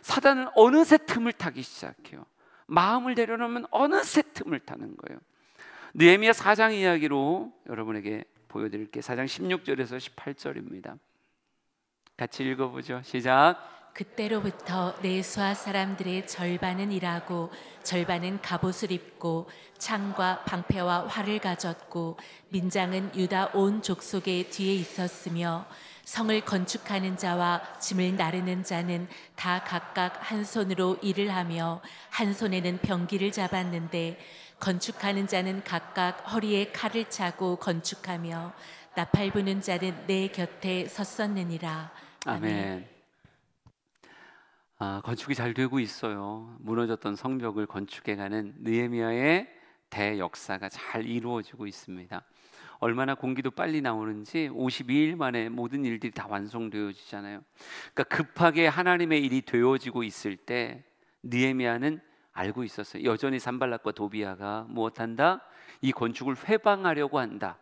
사단은 어느새 틈을 타기 시작해요. 마음을 내려놓으면 어느새 틈을 타는 거예요. 느헤미야 4장 이야기로 여러분에게 보여드릴게요. 4장 16절에서 18절입니다. 같이 읽어보죠. 시작. 그때로부터 내수아 사람들의 절반은 일하고 절반은 갑옷을 입고 창과 방패와 활을 가졌고, 민장은 유다 온 족속의 뒤에 있었으며, 성을 건축하는 자와 짐을 나르는 자는 다 각각 한 손으로 일을 하며 한 손에는 병기를 잡았는데, 건축하는 자는 각각 허리에 칼을 차고 건축하며 나팔 부는 자는 내 곁에 섰었느니라. 아멘. 건축이 잘 되고 있어요. 무너졌던 성벽을 건축해가는 느헤미야의 대역사가 잘 이루어지고 있습니다. 얼마나 공기도 빨리 나오는지 52일 만에 모든 일들이 다 완성되어지잖아요. 그러니까 급하게 하나님의 일이 되어지고 있을 때 느헤미야는 알고 있었어요. 여전히 산발락과 도비아가 무엇한다? 이 건축을 회방하려고 한다.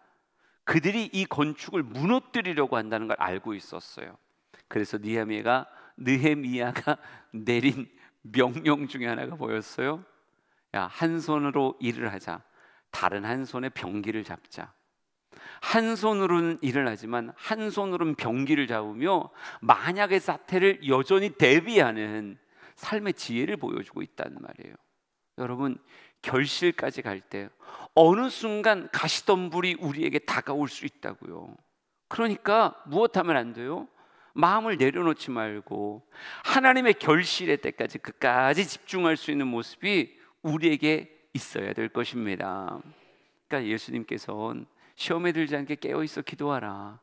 그들이 이 건축을 무너뜨리려고 한다는 걸 알고 있었어요. 그래서 느헤미야가 내린 명령 중에 하나가 뭐였어요? 야, 한 손으로 일을 하자. 다른 한 손에 병기를 잡자. 한 손으로는 일을 하지만 한 손으로는 병기를 잡으며 만약의 사태를 여전히 대비하는 삶의 지혜를 보여주고 있다는 말이에요. 여러분, 결실까지 갈 때 어느 순간 가시덤불이 우리에게 다가올 수 있다고요. 그러니까 무엇하면 안 돼요? 마음을 내려놓지 말고 하나님의 결실의 때까지 끝까지 집중할 수 있는 모습이 우리에게 있어야 될 것입니다. 그러니까 예수님께서는 시험에 들지 않게 깨어있어 기도하라.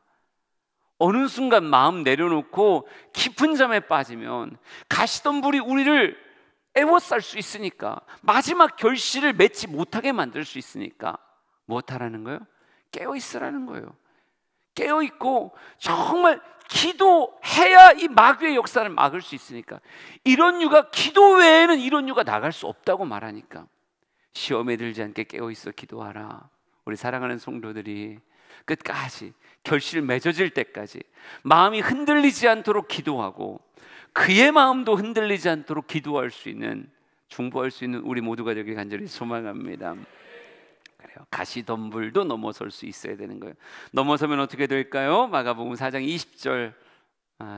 어느 순간 마음 내려놓고 깊은 잠에 빠지면 가시덤불이 우리를 애워쌀 수 있으니까, 마지막 결실을 맺지 못하게 만들 수 있으니까 무엇하라는 거예요? 깨어있으라는 거예요. 깨어있고 정말 기도해야 이 마귀의 역사를 막을 수 있으니까, 이런 유가, 기도 외에는 이런 유가 나갈 수 없다고 말하니까 시험에 들지 않게 깨어있어 기도하라. 우리 사랑하는 성도들이 끝까지 결실 맺어질 때까지 마음이 흔들리지 않도록 기도하고 그의 마음도 흔들리지 않도록 기도할 수 있는, 중보할 수 있는 우리 모두가 되길 간절히 소망합니다. 그래요. 가시덤불도 넘어설 수 있어야 되는 거예요. 넘어서면 어떻게 될까요? 마가복음 4장 20절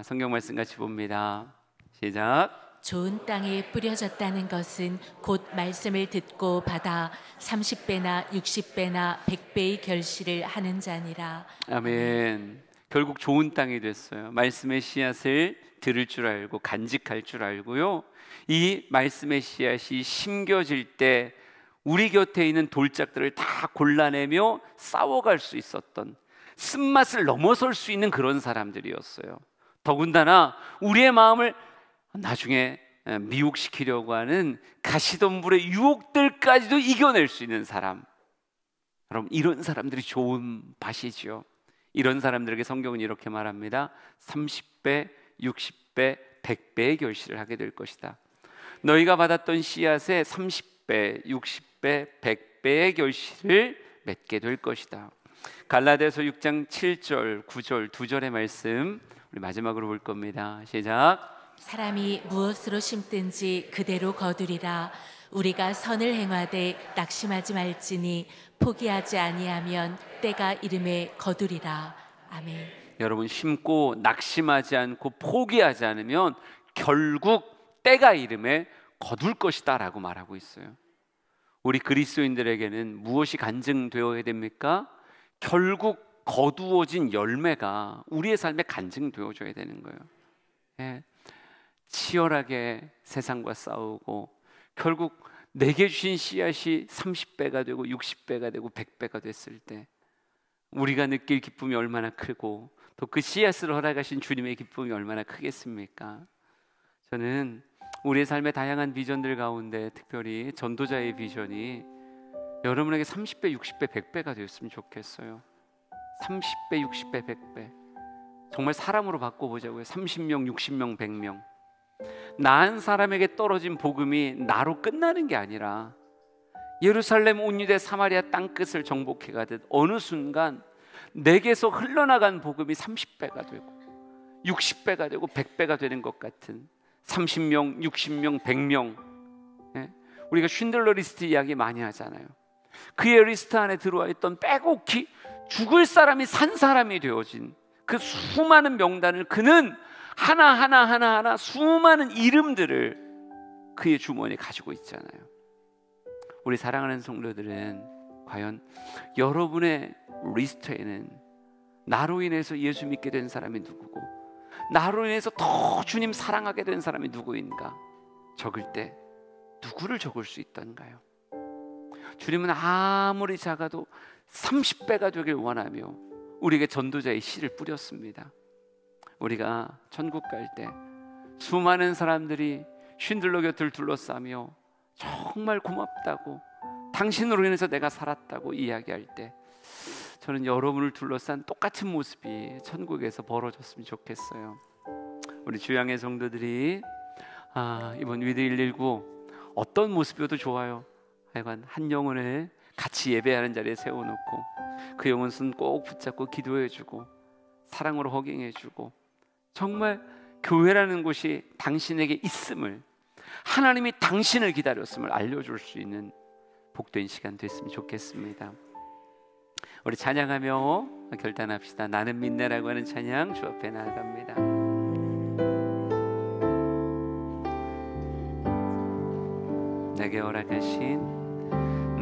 성경 말씀 같이 봅니다. 시작. 좋은 땅에 뿌려졌다는 것은 곧 말씀을 듣고 받아 30배나 60배나 100배의 결실을 하는 자니라. 아멘. 결국 좋은 땅이 됐어요. 말씀의 씨앗을 들을 줄 알고 간직할 줄 알고요, 이 말씀의 씨앗이 심겨질 때 우리 곁에 있는 돌짝들을 다 골라내며 싸워갈 수 있었던, 쓴맛을 넘어설 수 있는 그런 사람들이었어요. 더군다나 우리의 마음을 나중에 미혹시키려고 하는 가시덤불의 유혹들까지도 이겨낼 수 있는 사람, 여러분, 이런 사람들이 좋은 밭이죠. 이런 사람들에게 성경은 이렇게 말합니다. 30배, 60배, 100배의 결실을 하게 될 것이다. 너희가 받았던 씨앗에 30배, 60배, 100배의 결실을 맺게 될 것이다. 갈라디아서 6장 7절, 9절 두 절의 말씀 우리 마지막으로 볼 겁니다. 시작. 사람이 무엇으로 심든지 그대로 거두리라. 우리가 선을 행하되 낙심하지 말지니 포기하지 아니하면 때가 이름에 거두리라. 아멘. 여러분, 심고 낙심하지 않고 포기하지 않으면 결국 때가 이름에 거둘 것이다 라고 말하고 있어요. 우리 그리스도인들에게는 무엇이 간증되어야 됩니까? 결국 거두어진 열매가 우리의 삶에 간증되어져야 되는 거예요. 예. 치열하게 세상과 싸우고 결국 내게 주신 씨앗이 30배가 되고 60배가 되고 100배가 됐을 때 우리가 느낄 기쁨이 얼마나 크고 또 그 씨앗을 허락하신 주님의 기쁨이 얼마나 크겠습니까? 저는 우리의 삶의 다양한 비전들 가운데 특별히 전도자의 비전이 여러분에게 30배, 60배, 100배가 되었으면 좋겠어요. 30배, 60배, 100배. 정말 사람으로 바꿔보자고요. 30명, 60명, 100명. 나은 사람에게 떨어진 복음이 나로 끝나는 게 아니라 예루살렘 온 유대 사마리아 땅끝을 정복해 가듯 어느 순간 내게서 흘러나간 복음이 30배가 되고 60배가 되고 100배가 되는 것 같은 30명, 60명, 100명. 예? 우리가 쉰들러 리스트 이야기 많이 하잖아요. 그의 리스트 안에 들어와 있던 빼곡히 죽을 사람이 산 사람이 되어진 그 수많은 명단을 그는 하나하나 수많은 이름들을 그의 주머니에 가지고 있잖아요. 우리 사랑하는 성도들은 과연 여러분의 리스트에는 나로 인해서 예수 믿게 된 사람이 누구고 나로 인해서 더 주님 사랑하게 된 사람이 누구인가 적을 때 누구를 적을 수 있던가요? 주님은 아무리 작아도 30배가 되길 원하며 우리에게 전도자의 씨를 뿌렸습니다. 우리가 천국 갈 때 수많은 사람들이 쉰들러 곁을 둘러싸며 정말 고맙다고, 당신으로 인해서 내가 살았다고 이야기할 때 저는 여러분을 둘러싼 똑같은 모습이 천국에서 벌어졌으면 좋겠어요. 우리 주양의 성도들이 이번 위드 119 어떤 모습이어도 좋아요. 하여간 한 영혼을 같이 예배하는 자리에 세워놓고 그 영혼 손 꼭 붙잡고 기도해주고 사랑으로 허경해주고, 정말 교회라는 곳이 당신에게 있음을, 하나님이 당신을 기다렸음을 알려줄 수 있는 복된 시간 됐으면 좋겠습니다. 우리 찬양하며 결단합시다. 나는 믿네라고 하는 찬양 주 앞에 나아갑니다.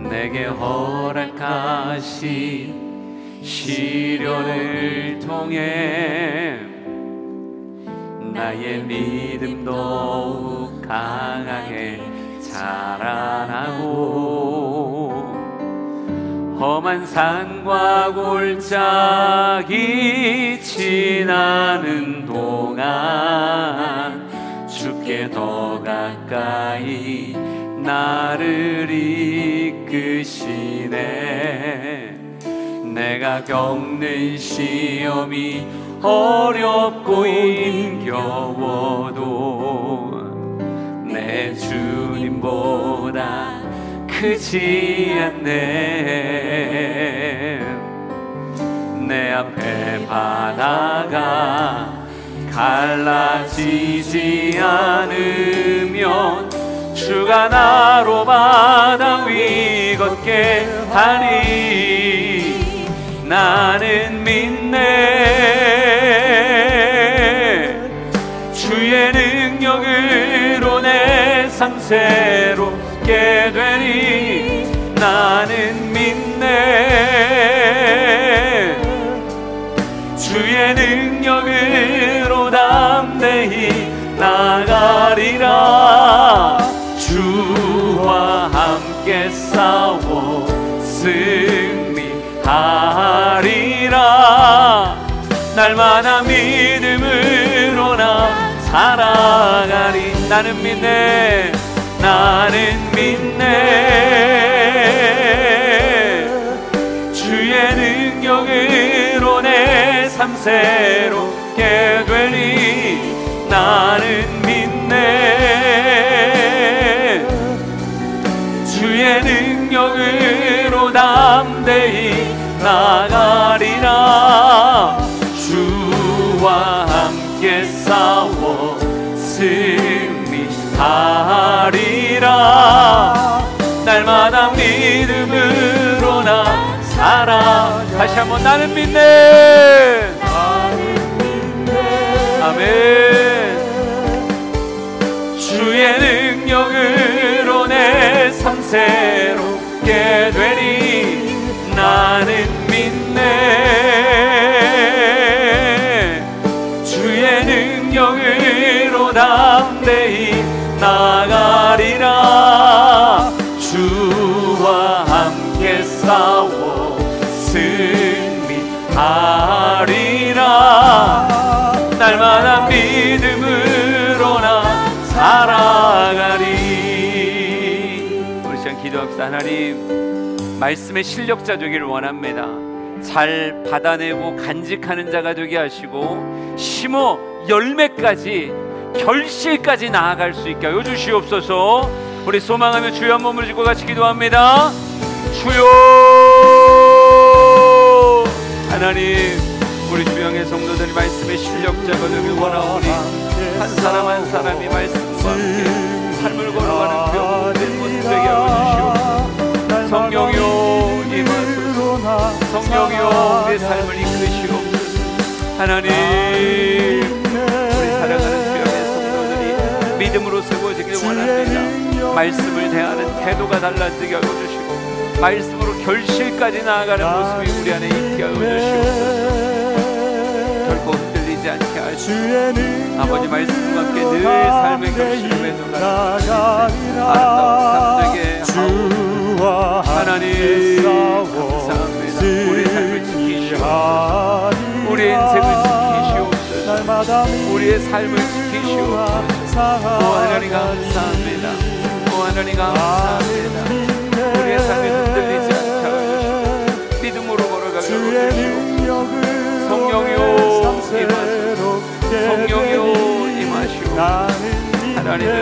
내게 허락하신 시련을 통해 나의 믿음 더욱 강하게 자라나고, 험한 산과 골짜기 지나는 동안 주께 더 가까이 나를 이끄시네. 내가 겪는 시험이 어렵고 힘겨워도 내 주님보다 크지 않네. 내 앞에 바다가 갈라지지 않으면 주가 나로 바다 위 걷게 하리. 나는 믿네. 주의 능력으로 내 삶 새롭게 되리. 나는 믿네. 주의 능력으로 담대히 나가리라. 주와 함께 싸워 승리하리라. 날마다 믿음으로 나 살아가리. 나는 믿네. 나는 믿네. 주의 능력으로 내 삶 새롭게 되리. 나는 믿네. 주의 능력으로 담대히 나가리라. 주와 함께 싸워 승리하리라. 날마다 믿음으로 나 살아. 다시 한번 나는 믿네. 아멘. 주의 능력으로 내 삶 새롭게 되리. 나는 믿네. 주의 능력으로 담대히 나가리라. 주와 함께 싸워 승리하리라. 날마다 믿음으로 나 살아가리. 우리 시간 기도합시다. 하나님, 말씀의 실력자 되기를 원합니다. 잘 받아내고 간직하는 자가 되게 하시고, 심어 열매까지 결실까지 나아갈 수 있게 하여 주시옵소서. 우리 소망하며 주여 한 몸을 쥐고 같이 기도합니다. 주여. 하나님, 우리 주영의 성도들이 말씀의 실력자가 되길 원하오니 한 사람 한 사람이 말씀과 함께 삶을 걸어가는 병된 모습 되게 하여 주시옵소서. 성령이여 임하소서. 성령이여 내 삶을 이끄시옵소서. 하나님, 우리 살아가는 주영의 성도들이 믿음으로 세워지길 원합니다. 말씀을 대하는 태도가 달라지게 하여 주시고, 말씀으로 결실까지 나아가는 모습이 우리 안에 있게 하여 주시옵소서. 결코 흔들리지 않게 하시고, 아버지 말씀과 함께 늘 삶의 결실에 놀라시는 아름다운 삶 되게 하옵소서. 하나님 감사합니다. 우리 삶을 지키시옵소서. 우리의 인생을 지키시옵소서. 우리의 삶을 지키시옵소서. 오 하나님 감사합니다. 오 하나님 감사합니다. 우리의 삶이 흔들리지 않게 하시고 믿음으로 걸어가게 하시옵소서. 성령이여 임하시오. 성령이여 임하시오. 하나님의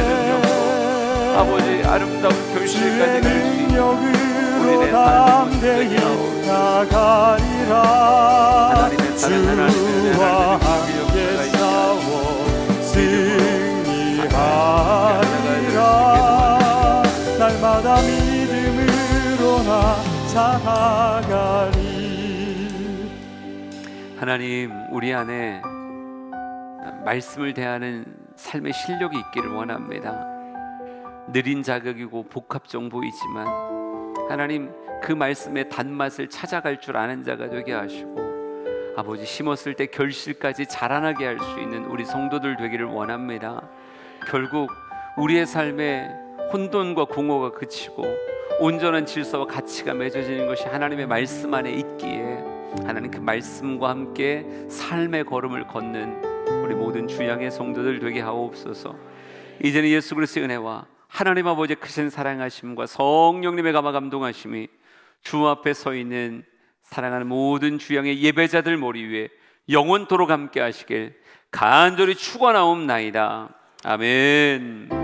능력으로 아버지 아름다운 결실까지 갈 수 있는 우리의 삶을 되게 하옵소서. 하나님의 사랑 하나님의 은혜 하나님의 역사가 있게 승리하리라. 날마다 믿음으로 나 살아가리. 하나님, 우리 안에 말씀을 대하는 삶의 실력이 있기를 원합니다. 느린 자격이고 복합종 보이지만 하나님, 그 말씀의 단맛을 찾아갈 줄 아는 자가 되게 하시고 아버지, 심었을 때 결실까지 자라나게 할 수 있는 우리 성도들 되기를 원합니다. 결국 우리의 삶에 혼돈과 공허가 그치고 온전한 질서와 가치가 맺어지는 것이 하나님의 말씀 안에 있기에 하나님, 그 말씀과 함께 삶의 걸음을 걷는 우리 모든 주양의 성도들 되게 하옵소서. 이제는 예수 그리스도의 은혜와 하나님 아버지의 크신 사랑하심과 성령님의 감화 감동하심이 주 앞에 서 있는 사랑하는 모든 주양의 예배자들 머리 위에 영원토록 함께 하시길 간절히 축원하옵나이다. 아멘.